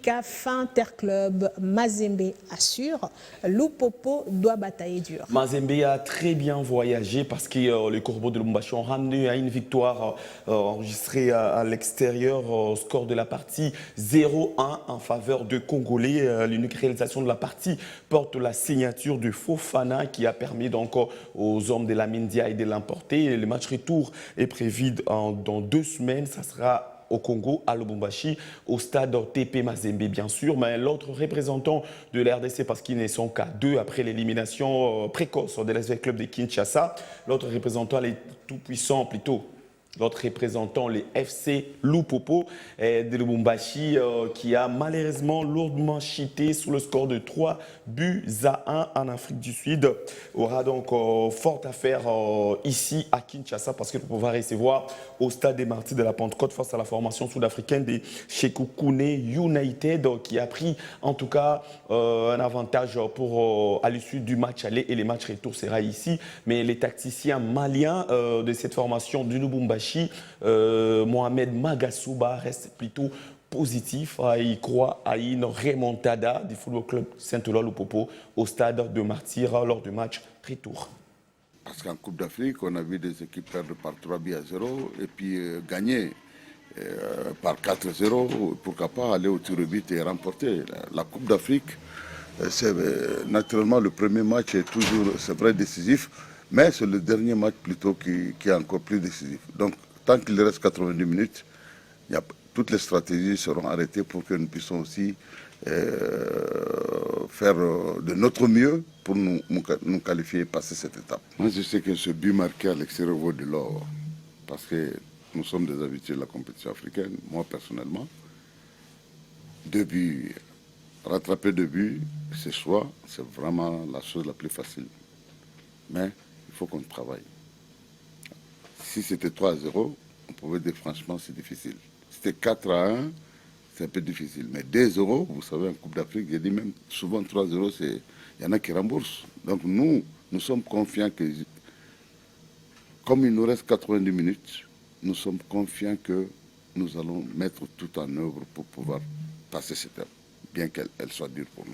CAF Interclub, Mazembe assure, Lupopo doit batailler dur. Mazembe a très bien voyagé parce que les Corbeaux de Lubumbashi ont ramené à une victoire enregistrée à l'extérieur, score de la partie 0-1 en faveur de Congolais. L'unique réalisation de la partie porte la signature de Fofana qui a permis donc aux hommes de la Mindia de l'emporter. Le match retour est prévu dans 2 semaines. Ça sera au Congo, à Lubumbashi, au stade TP Mazembe bien sûr, mais l'autre représentant de la RDC, parce qu'ils ne sont qu'à 2 après l'élimination précoce de l'SV Club de Kinshasa, l'autre représentant les tout-puissants plutôt. L'autre représentant les FC Lupopo de Lubumbashi qui a malheureusement lourdement chuté sous le score de 3-1 en Afrique du Sud. Aura donc fort à faire ici à Kinshasa parce que pour pouvoir recevoir au stade des Martyrs de la Pentecôte face à la formation sud-africaine des Sekhukhune United qui a pris en tout cas un avantage pour à l'issue du match aller et les matchs retour sera ici. Mais les tacticiens maliens de cette formation du Lubumbashi, Mohamed Magasuba reste plutôt positif. Il croit à une remontada du Football Club Saint-Eloi Lupopo au stade de Martyrs lors du match retour. Parce qu'en Coupe d'Afrique, on a vu des équipes perdre par 3-0 et puis gagner par 4-0. Pourquoi pas aller au tir au but et remporter. La Coupe d'Afrique, c'est naturellement le premier match est toujours, c'est vrai, décisif. Mais c'est le dernier match plutôt qui est encore plus décisif. Donc, tant qu'il reste 90 minutes, toutes les stratégies seront arrêtées pour que nous puissions aussi faire de notre mieux pour nous qualifier et passer cette étape. Moi, je sais que ce but marqué à l'extérieur vaut de l'or. Parce que nous sommes des habitués de la compétition africaine, moi personnellement. 2 buts, rattraper 2 buts, ce soir, c'est vraiment la chose la plus facile. Mais il faut qu'on travaille. Si c'était 3-0, on pouvait dire franchement c'est difficile. Si c'était 4-1, c'est un peu difficile. Mais 2-0, vous savez, en Coupe d'Afrique, j'ai dit même souvent 3-0, il y en a qui remboursent. Donc nous sommes confiants que, comme il nous reste 90 minutes, nous sommes confiants que nous allons mettre tout en œuvre pour pouvoir passer cette étape, bien qu'elle soit dure pour nous.